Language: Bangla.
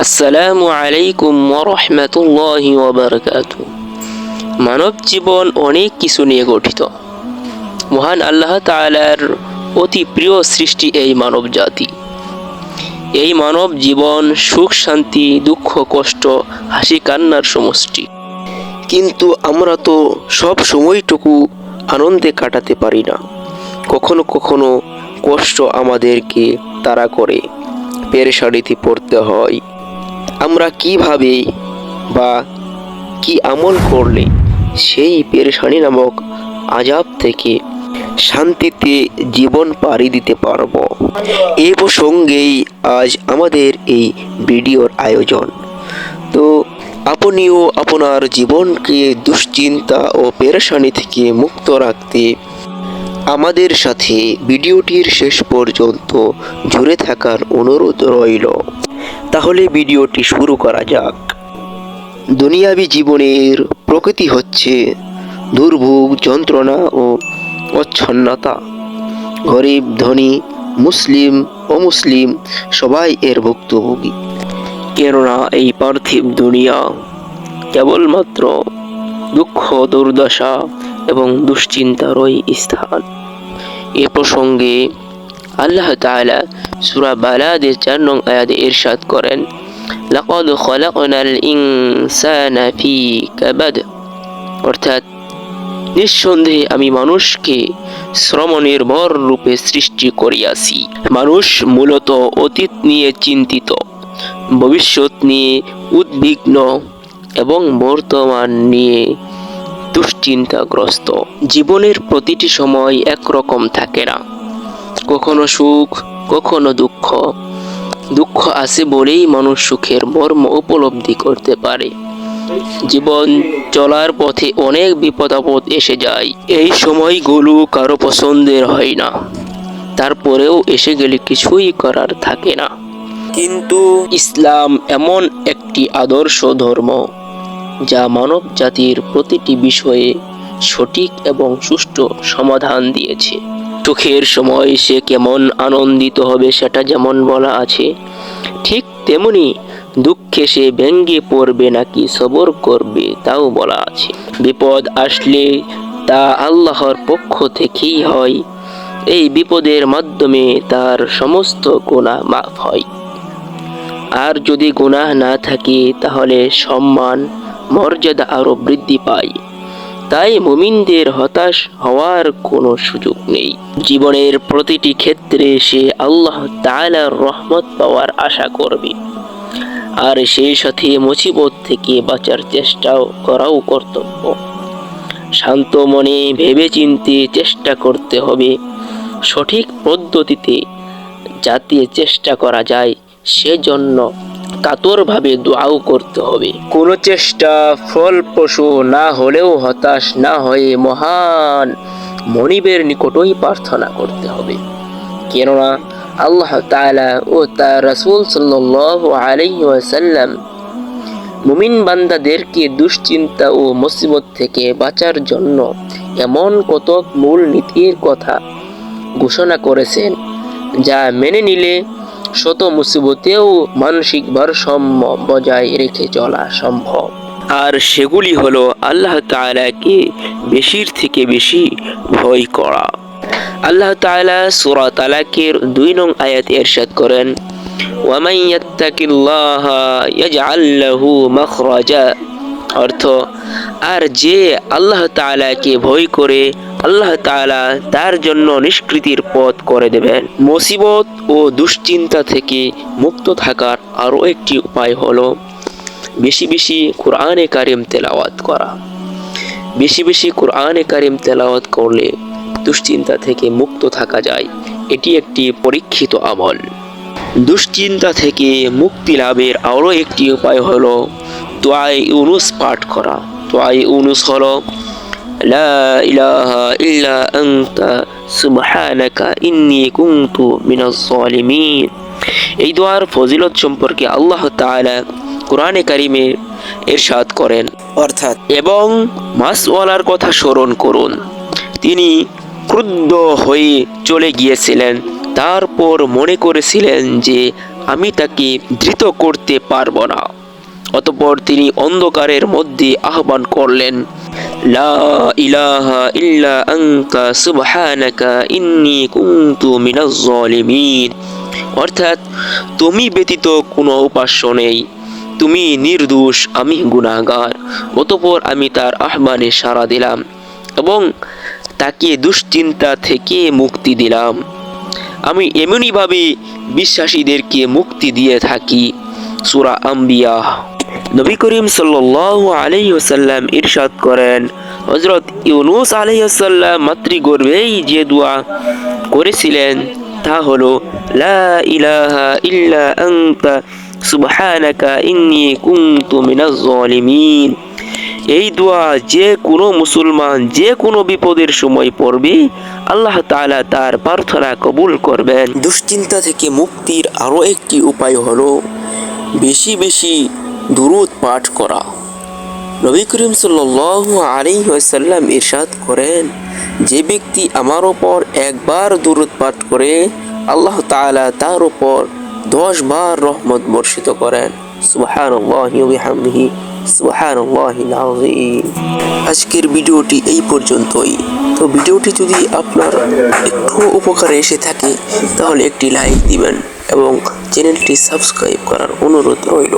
আসসালামু আলাইকুম ওয়া রাহমাতুল্লাহি ওয়া বারাকাতুহু। মানব জীবন অনেক কিছু নিয়ে গঠিত। মহান আল্লাহ তাআলার অতি প্রিয় সৃষ্টি এই মানব জাতি। এই মানব জীবন সুখ শান্তি, দুঃখ কষ্ট, হাসি কান্নার সমষ্টি। কিন্তু আমরা তো সব সময়টুকু আনন্দে কাটাতে পারি না। কখনো কখনো কষ্ট আমাদেরকে তাড়া করে, পেরেশানিতে পড়তে হয়। আমরা কিভাবে বা কি আমল করলে সেই পেরেশানি নামক আযাব থেকে শান্তিতে জীবন পাড়ি দিতে পারবো, এ প্রসঙ্গেই আজ আমাদের এই ভিডিওর আয়োজন। তো আপনিও আপনার জীবনকে দুশ্চিন্তা ও পেরেশানি থেকে মুক্ত রাখতে আমাদের সাথে ভিডিওটির শেষ পর্যন্ত জুড়ে থাকার অনুরোধ রইল। তাহলে ভিডিওটি শুরু করা যাক। দুনিয়াবী জীবনের প্রকৃতি হচ্ছে দুর্ভোগ, যন্ত্রণা ও অচ্ছন্নতা। গরিব ধনী, মুসলিম অমুসলিম সবাই এর ভুক্তভোগী। কেননা এই পার্থিব দুনিয়া কেবলমাত্র দুঃখ, দুর্দশা এবং দুশ্চিন্তারই স্থান। এ প্রসঙ্গে আল্লাহ তাআলা সূরা বালাদের 4 নং আয়াতে ইরশাদ করেন, লাকাদ খালাকনাল ইনসানা ফি কাবাদ, অর্থাৎ নিঃসন্দেহে আমি মানুষকে শ্রমনির্ভর রূপে সৃষ্টি করিয়াছি। মানুষ মূলত অতীত নিয়ে চিন্তিত, ভবিষ্যৎ নিয়ে উদ্বিগ্ন এবং বর্তমান নিয়ে দুশ্চিন্তাগ্রস্ত। জীবনের প্রতিটি সময় একরকম থাকে না। কখনো সুখ, কখনো দুঃখ। দুঃখ আছে বলেই মানুষ সুখের মর্ম উপলব্ধি করতে পারে। জীবন চলার পথে অনেক বিপদ আপদ এসে যায়। এই সময়গুলো কারো পছন্দের হয় না, তারপরেও এসে গেলে কিছুই করার থাকে না। কিন্তু ইসলাম এমন একটি আদর্শ ধর্ম যা মানব জাতির প্রতিটি বিষয়ে সঠিক এবং সুষ্ঠু সমাধান দিয়েছে। সুখের সময় সে কেমন আনন্দিত হবে সেটা যেমন বলা আছে, ঠিক তেমনি দুঃখে সে ভেঙ্গে পড়বে নাকি সবর করবে তাও বলা আছে। বিপদ আসলে তা আল্লাহর পক্ষ থেকেই হয়। এই বিপদের মাধ্যমে তার সমস্ত গুনাহ মাফ হয়। আর যদি গুনাহ না থাকে তাহলে সম্মান মর্যাদা আরো বৃদ্ধি পায়। তাই মুমিনদের হতাশ হওয়ার কোনো সুযোগ নেই। জীবনের প্রতিটি ক্ষেত্রে সে আল্লাহ তাআলার রহমত পাওয়ার আশা করবে, আর সেই সাথে মুসিবত থেকে বাঁচার চেষ্টাও করাও কর্তব্য। শান্ত মনে ভেবে চিন্তে চেষ্টা করতে হবে। সঠিক পদ্ধতিতে যাতে চেষ্টা করা যায় সেজন্য কাতরভাবে দোয়াও করতে হবে। কোনো চেষ্টা ফলপ্রসূ না হলেও হতাশ না হয়ে মহান মনিবের নিকটই প্রার্থনা করতে হবে। কেননা আল্লাহ তাআলা ও তার রাসূল সাল্লাল্লাহু আলাইহি ওয়াসাল্লাম মুমিন বান্দাদেরকে দুশ্চিন্তা ও মুসিবত থেকে বাঁচার জন্য এমন কতক মূল নীতির কথা ঘোষণা করেছেন যা মেনে নিলে শত মুসিবতেও মানসিক ভারসাম্য বজায় রেখে চলা সম্ভব। আর সেগুলি হলো আল্লাহ তাআলাকে বেশির থেকে বেশি ভয় করা। আল্লাহ তাআলা সূরা তালাকের 2 নং আয়াতে ইরশাদ করেন, ওয়ামান ইয়াত্তাকিল্লাহা ইয়াজআল লাহু মাখরাজা, অর্থ আর যে আল্লাহ তাআলাকে ভয় করে আল্লাহ তাআলা তার জন্য নিষ্কৃতির পথ করে দেবেন। মুসিবত ও দুশ্চিন্তা থেকে মুক্ত থাকার আরো একটি উপায় হলো বেশি বেশি কুরআনে কারীম তেলাওয়াত করা। বেশি বেশি কুরআনে কারীম তেলাওয়াত করলে দুশ্চিন্তা থেকে মুক্ত থাকা যায়। এটি একটি পরীক্ষিত আমল। দুশ্চিন্তা থেকে মুক্তি লাভের আরো একটি উপায় হলো দুআয়ে ইউনুস পাঠ করা। দুআয়ে ইউনুস হলো লা ইলাহা ইল্লা আনতা সুবহানাকা ইন্নী কুনতু মিনাজ জালিমিন। এই দোয়ার ফজিলত সম্পর্কে আল্লাহ তাআলা কুরআনে কারীমে ইরশাদ করেন, অর্থাৎ এবং মাসওয়ালার কথা স্মরণ করুন। তিনি ক্রুদ্ধ হয়ে চলে গিয়েছিলেন, তারপর মনে করেছিলেন যে আমি তাকে ধৃত করতে পারব না। অতঃপর তিনি অন্ধকারের মধ্যে আহ্বান করলেন, লা ইলাহা ইল্লা আনতা সুবহানাকা ইন্নী কুনতু মিনাজ জালিমিন। অর্থাৎ তুমি ব্যতীত কোনো উপাস্য নেই, তুমি নির্দোষ, আমি গুনাহগার। অতঃপর আমি তার আহ্বানে সাড়া দিলাম এবং তাকে দুশ্চিন্তা থেকে মুক্তি দিলাম। আমি এমনিভাবে বিশ্বাসীদেরকে মুক্তি দিয়ে থাকি। সূরা আম্বিয়া। নবী করিম সাল্লাল্লাহু আলাইহি ওয়াসাল্লাম ইরশাদ করেন, হযরত ইউনূস আলাইহিস সালাম মাতৃগর্ভেই যে দোয়া করেছিলেন তা হলো, লা ইলাহা ইল্লা আনতা সুবহানাকা ইন্নী কুনতু মিনাজ জালিমিন। এই দোয়া যে কোনো মুসলমান যে কোনো বিপদের সময় পড়বে, আল্লাহ তাআলা তার প্রার্থনা কবুল করবেন। দুশ্চিন্তা থেকে মুক্তির আরো একটি উপায় হলো বেশি বেশি দুরূদ পাঠ করা। নবী করিম সাল্লাল্লাহু আলাইহি ওয়াসাল্লাম ইরশাদ করেন, যে ব্যক্তি আমার উপর একবার দুরূদ পাঠ করে, আল্লাহ তাআলা তার উপর 10 বার রহমত বর্ষিত করেন। সুবহানাল্লাহি ওয়া বিহামদিহি, সুবহানাল্লাহিল আযীম। আজকের ভিডিওটি এই পর্যন্তই। তো ভিডিওটি যদি আপনার একটু উপকারে এসে থাকে তাহলে একটি লাইক দিবেন এবং চ্যানেলটি সাবস্ক্রাইব করার অনুরোধ রইল।